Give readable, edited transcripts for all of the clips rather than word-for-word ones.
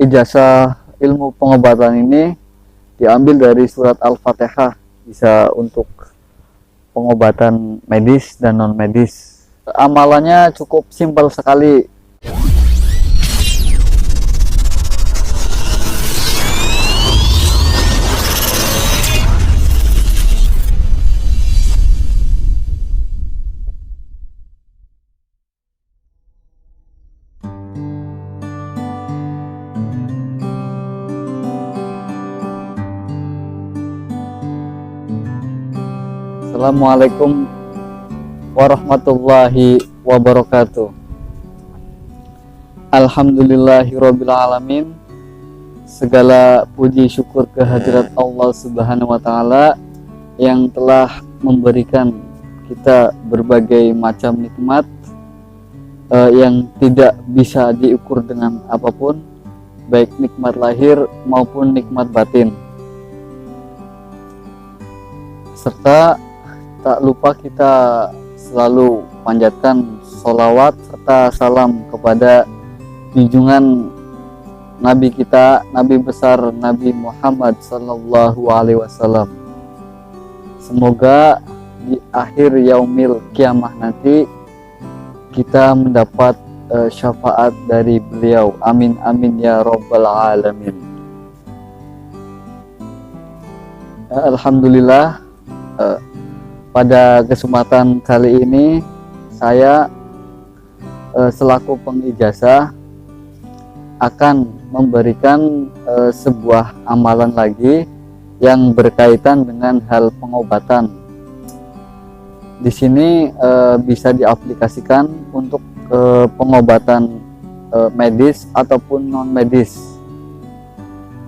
Ijazah ilmu pengobatan ini diambil dari surat Al-Fatihah, bisa untuk pengobatan medis dan non medis. Amalannya cukup simpel sekali. Assalamualaikum warahmatullahi wabarakatuh. Alhamdulillahirrabbilalamin. Segala puji syukur kehadirat Allah Subhanahu wa Ta'ala yang telah memberikan kita berbagai macam nikmat yang tidak bisa diukur dengan apapun, baik nikmat lahir maupun nikmat batin. Serta tak lupa kita selalu panjatkan sholawat serta salam kepada junjungan Nabi kita, Nabi besar Nabi Muhammad Sallallahu Alaihi Wasallam. Semoga di akhir yaumil kiamah nanti kita mendapat syafaat dari beliau. Amin amin ya rabbal alamin. Alhamdulillah. Pada kesempatan kali ini saya selaku pengijazah akan memberikan sebuah amalan lagi yang berkaitan dengan hal pengobatan. Di sini bisa diaplikasikan untuk pengobatan medis ataupun non medis,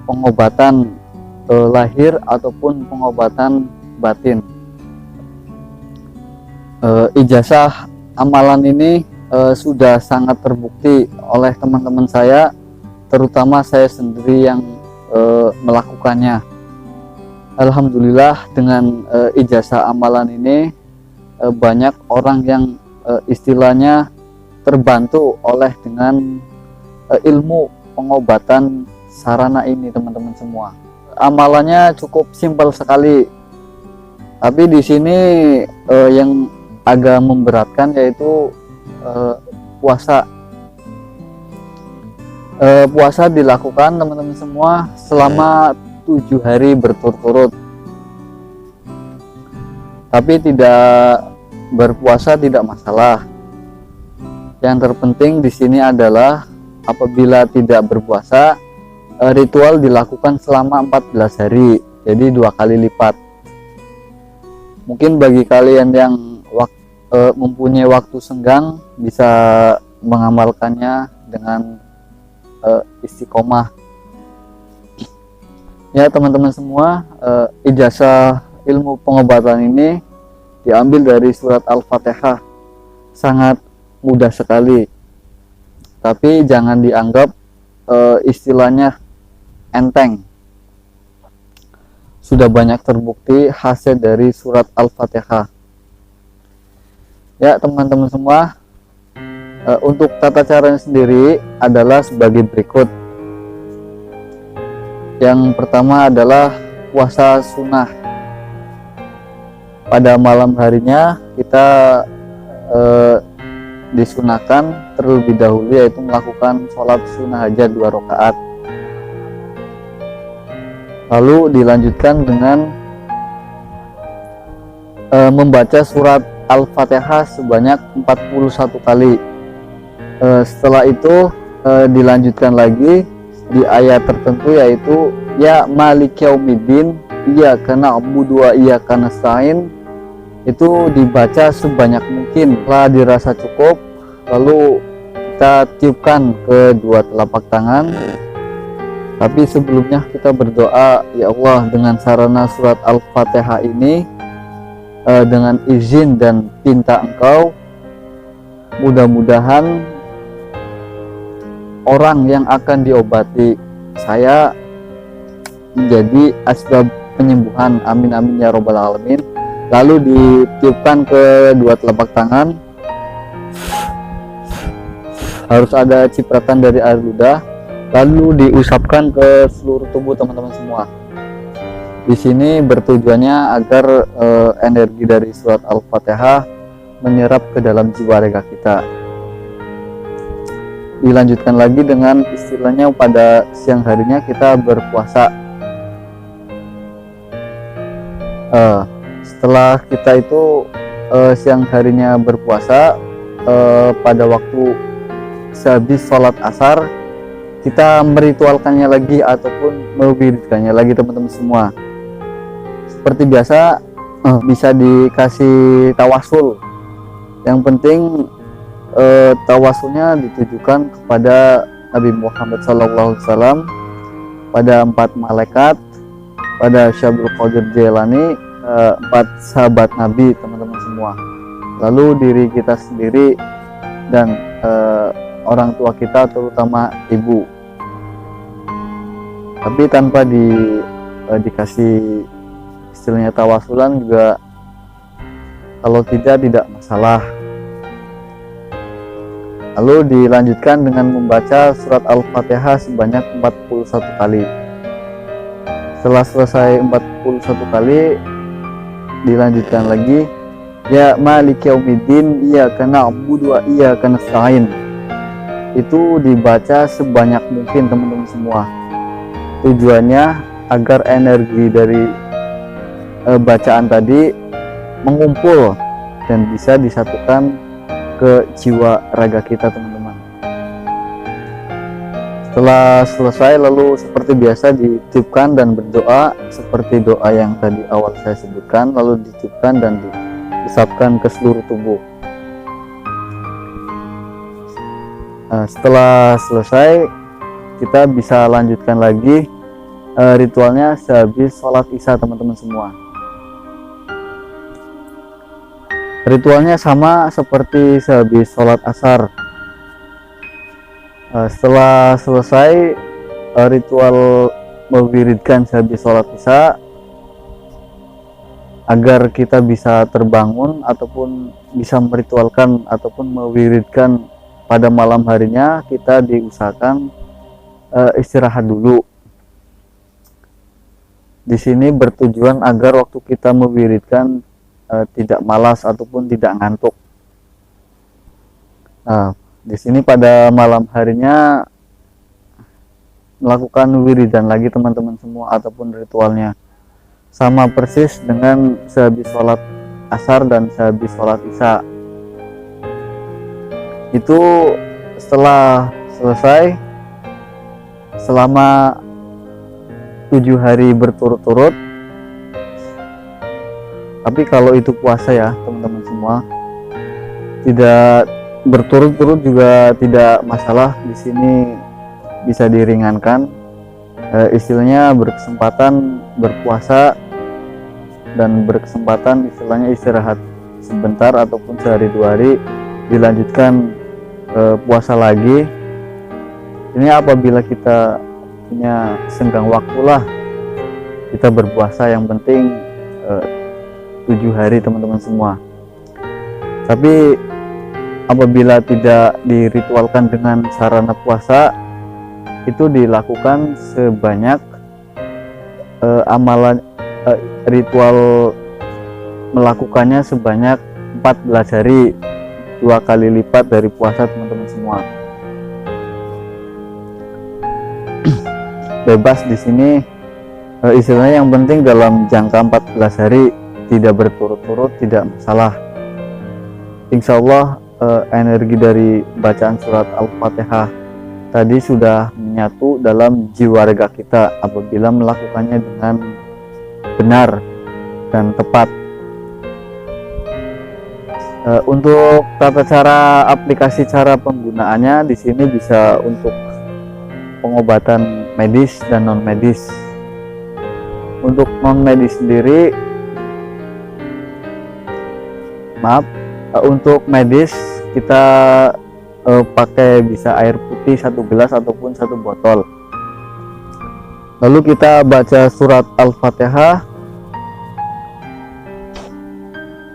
pengobatan lahir ataupun pengobatan batin. Ijazah amalan ini sudah sangat terbukti oleh teman-teman saya, terutama saya sendiri yang melakukannya. Alhamdulillah dengan ijazah amalan ini banyak orang yang istilahnya terbantu oleh dengan ilmu pengobatan sarana ini, teman-teman semua. Amalannya cukup simpel sekali, tapi di sini yang agak memberatkan yaitu puasa. Puasa dilakukan, teman-teman semua, selama 7 hari berturut-turut. Tapi tidak berpuasa tidak masalah. Yang terpenting di sini adalah apabila tidak berpuasa, ritual dilakukan selama 14 hari, jadi 2 kali lipat. Mungkin bagi kalian yang mempunyai waktu senggang bisa mengamalkannya dengan istiqomah. Ya teman-teman semua, ijazah ilmu pengobatan ini diambil dari surat Al-Fatihah. Sangat mudah sekali, tapi jangan dianggap istilahnya enteng. Sudah banyak terbukti hasil dari surat Al-Fatihah. Ya teman-teman semua, untuk tata caranya sendiri adalah sebagai berikut. Yang pertama adalah puasa sunnah. Pada malam harinya kita disunahkan terlebih dahulu, yaitu melakukan sholat sunnah hajat 2 rakaat. Lalu dilanjutkan dengan membaca surat Al-Fatihah sebanyak 41 kali. Setelah itu dilanjutkan lagi di ayat tertentu, yaitu ya Malik Yaumiddin iyyaka na'budu wa iyyaka nasta'in. Itu dibaca sebanyak mungkin. Setelah dirasa cukup, lalu kita tiupkan ke 2 telapak tangan. Tapi sebelumnya kita berdoa, ya Allah, dengan sarana surat Al-Fatihah ini, dengan izin dan pinta Engkau, mudah-mudahan orang yang akan diobati saya menjadi asbab penyembuhan. Amin amin ya robbal alamin. Lalu ditiupkan ke 2 telapak tangan. Harus ada cipratan dari air ludah. lalu diusapkan ke seluruh tubuh teman-teman semua. Di sini bertujuannya agar energi dari surat Al-Fatihah menyerap ke dalam jiwa raga kita. Dilanjutkan lagi dengan istilahnya pada siang harinya kita berpuasa. Setelah kita itu siang harinya berpuasa, pada waktu sehabis sholat asar kita meritualkannya lagi ataupun mewiridkannya lagi teman-teman semua. Seperti biasa bisa dikasih tawasul. Yang penting tawasulnya ditujukan kepada Nabi Muhammad SAW, pada 4 malaikat, pada Syabul Qadir Jailani, 4 sahabat Nabi teman-teman semua, lalu diri kita sendiri dan orang tua kita, terutama ibu. Tapi tanpa dikasih istilahnya tawasulan juga, kalau tidak masalah. Lalu dilanjutkan dengan membaca surat Al-Fatihah sebanyak 41 kali. Setelah selesai 41 kali, dilanjutkan lagi, ya Maliki Yaumiddin iyyaka na'budu wa iyyaka nasta'in. Itu dibaca sebanyak mungkin teman-teman semua. Tujuannya agar energi dari bacaan tadi mengumpul dan bisa disatukan ke jiwa raga kita teman-teman. Setelah selesai, lalu seperti biasa ditiupkan dan berdoa seperti doa yang tadi awal saya sebutkan, lalu ditiupkan dan diusapkan ke seluruh tubuh. Setelah selesai, kita bisa lanjutkan lagi ritualnya sehabis sholat isya teman-teman semua. Ritualnya sama seperti sehabis sholat asar. Setelah selesai ritual mewiridkan sehabis sholat isya, agar kita bisa terbangun ataupun bisa meritualkan ataupun mewiridkan pada malam harinya, kita diusahakan istirahat dulu. Di sini bertujuan agar waktu kita mewiridkan tidak malas ataupun tidak ngantuk. Di sini pada malam harinya melakukan wiridan lagi teman-teman semua ataupun ritualnya sama persis dengan sehabis sholat asar dan sehabis sholat isya. Itu setelah selesai selama 7 hari berturut-turut. Tapi kalau itu puasa ya teman-teman semua, tidak berturut-turut juga tidak masalah. Di sini bisa diringankan, istilahnya berkesempatan berpuasa dan berkesempatan istilahnya istirahat sebentar ataupun sehari 2 hari, dilanjutkan puasa lagi. Ini apabila kita punya senggang waktu lah, kita berpuasa, yang penting 7 hari teman-teman semua. Tapi apabila tidak diritualkan dengan sarana puasa, itu dilakukan sebanyak amalan ritual melakukannya sebanyak 14 hari, 2 kali lipat dari puasa teman-teman semua. Bebas di sini, istilahnya yang penting dalam jangka 14 hari tidak berturut-turut tidak masalah. Insya Allah energi dari bacaan surat Al-Fatihah tadi sudah menyatu dalam jiwa raga kita apabila melakukannya dengan benar dan tepat. Untuk tata cara aplikasi cara penggunaannya di sini bisa untuk pengobatan medis dan non medis. Untuk non medis sendiri, untuk medis kita pakai bisa air putih 1 gelas ataupun 1 botol. Lalu kita baca surat Al-Fatihah,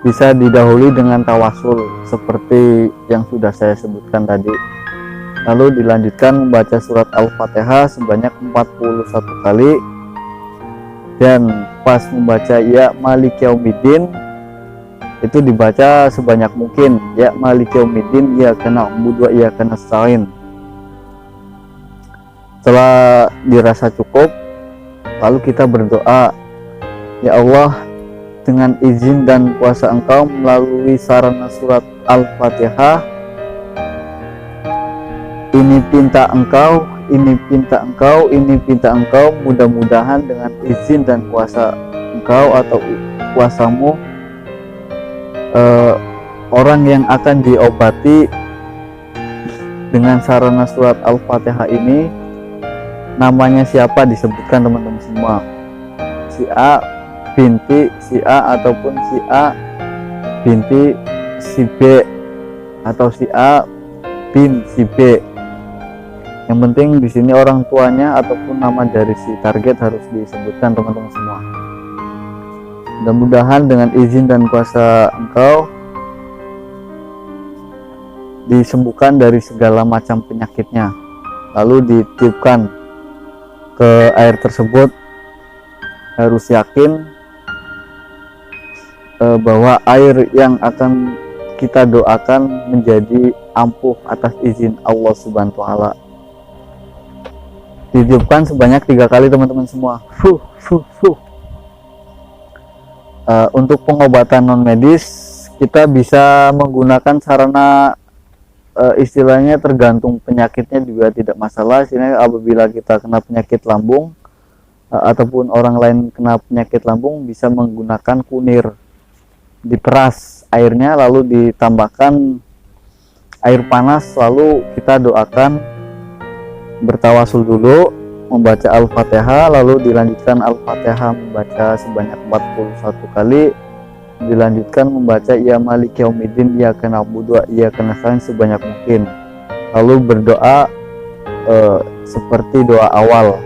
bisa didahului dengan tawasul seperti yang sudah saya sebutkan tadi. lalu dilanjutkan membaca surat Al-Fatihah sebanyak 41 kali, dan pas membaca ya Malik Yaumiddin itu dibaca sebanyak mungkin, ya Malik Yaumiddin iyyaka na'budu wa iyyaka nasta'in. Setelah dirasa cukup, lalu kita berdoa, ya Allah, dengan izin dan kuasa Engkau melalui sarana surat Al-Fatihah, ini pinta Engkau, ini pinta Engkau, ini pinta Engkau, mudah-mudahan dengan izin dan kuasa Engkau atau kuasamu, orang yang akan diobati dengan sarana surat Al-Fatihah ini, namanya siapa disebutkan teman-teman semua, si A binti si A ataupun si A binti si B atau si A bin si B. Yang penting di sini orang tuanya ataupun nama dari si target harus disebutkan teman-teman semua. Mudah-mudahan dengan izin dan kuasa Engkau disembuhkan dari segala macam penyakitnya. Lalu ditiupkan ke air tersebut, harus yakin bahwa air yang akan kita doakan menjadi ampuh atas izin Allah Subhanahu wa Ta'ala. Ditiupkan sebanyak 3 kali teman-teman semua. Untuk pengobatan non medis kita bisa menggunakan sarana istilahnya tergantung penyakitnya juga tidak masalah. Sini apabila kita kena penyakit lambung ataupun orang lain kena penyakit lambung, bisa menggunakan kunir, diperas airnya lalu ditambahkan air panas, lalu kita doakan, bertawasul dulu, membaca Al-Fatihah, lalu dilanjutkan Al-Fatihah membaca sebanyak 41 kali, dilanjutkan membaca ya Malik Yaumiddin iyyaka na'budu wa iyyaka nasta'in sebanyak mungkin, lalu berdoa seperti doa awal.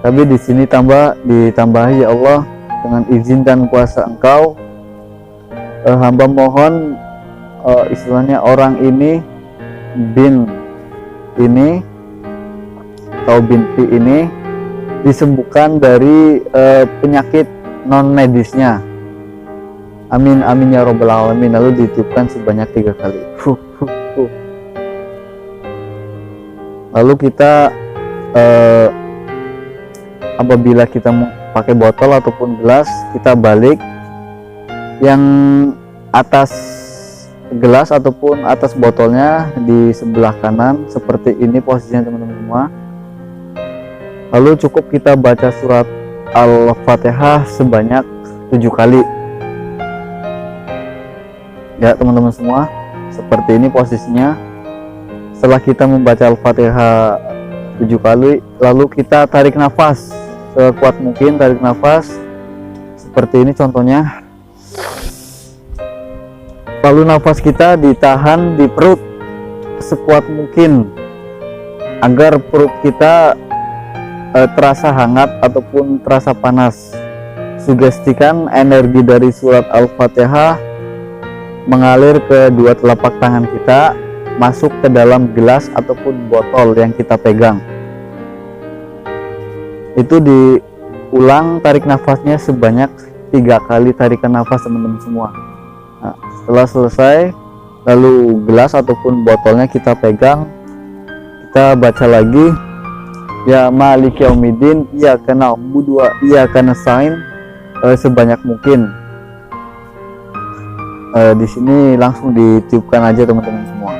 Tapi di sini ditambahi, ya Allah, dengan izin dan kuasa Engkau, hamba mohon istilahnya orang ini, bin ini atau binti ini disembuhkan dari penyakit non medisnya. Amin amin ya robbal alamin. Lalu ditiupkan sebanyak 3 kali. Lalu kita apabila kita pakai botol ataupun gelas, kita balik yang atas gelas ataupun atas botolnya di sebelah kanan, seperti ini posisinya teman-teman semua. Lalu cukup kita baca surat Al-Fatihah sebanyak 7 kali. Ya teman-teman semua, seperti ini posisinya. Setelah kita membaca Al-Fatihah 7 kali, lalu kita tarik nafas sekuat mungkin, tarik nafas seperti ini contohnya. Lalu nafas kita ditahan di perut sekuat mungkin agar perut kita terasa hangat ataupun terasa panas. Sugestikan energi dari surat Al-Fatihah mengalir ke 2 telapak tangan kita, masuk ke dalam gelas ataupun botol yang kita pegang. Itu diulang tarik nafasnya sebanyak 3 kali tarikan nafas teman-teman semua. Nah, setelah selesai, lalu gelas ataupun botolnya kita pegang, kita baca lagi ya Malik Yaumiddin iyyaka na'budu wa iyyaka nasta'in sebanyak mungkin. Di sini langsung ditiupkan aja teman-teman semua.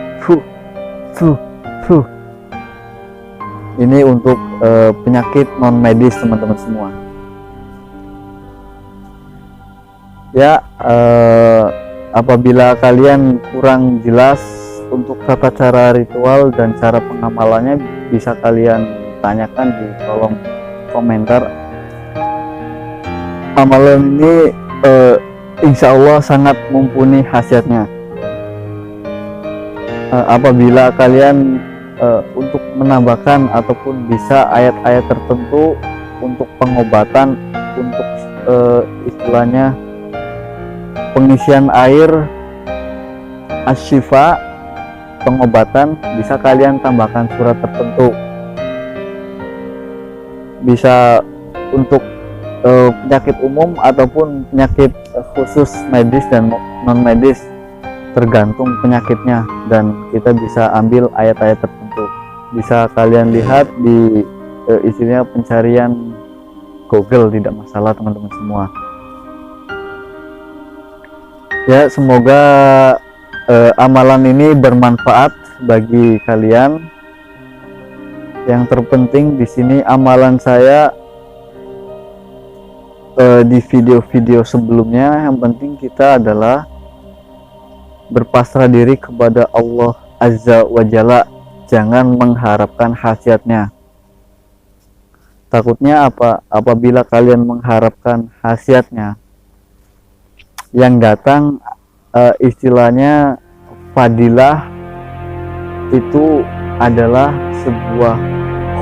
Ini untuk penyakit non medis teman-teman semua. Ya, apabila kalian kurang jelas untuk tata cara ritual dan cara pengamalannya, bisa kalian tanyakan di kolom komentar. Amalan ini insya Allah sangat mumpuni khasiatnya. Apabila kalian untuk menambahkan ataupun bisa ayat-ayat tertentu untuk pengobatan, untuk istilahnya pengisian air asyifa pengobatan, bisa kalian tambahkan surat tertentu. Bisa untuk penyakit umum ataupun penyakit khusus medis dan non medis, tergantung penyakitnya, dan kita bisa ambil ayat-ayat tertentu. Bisa kalian lihat di isinya pencarian Google, tidak masalah teman-teman semua. Ya, semoga amalan ini bermanfaat bagi kalian. Yang terpenting di sini amalan saya di video-video sebelumnya, yang penting kita adalah berpasrah diri kepada Allah Azza wa Jalla, jangan mengharapkan khasiatnya. Takutnya apabila kalian mengharapkan khasiatnya, yang datang istilahnya fadilah itu adalah sebuah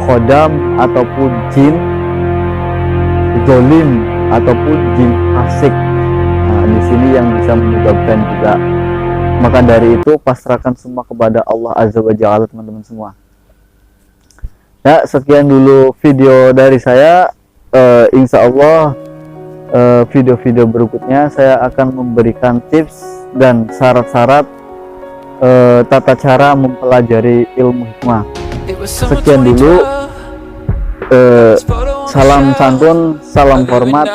khodam ataupun jin zolim ataupun jin fasik. Nah, di sini yang bisa menyebabkan juga. Maka dari itu pasrahkan semua kepada Allah Azza wa Jalla teman-teman semua. Ya, sekian dulu video dari saya. Insya Allah video-video berikutnya saya akan memberikan tips dan syarat-syarat tata cara mempelajari ilmu hikmah. Sekian dulu. Salam santun, salam hormat.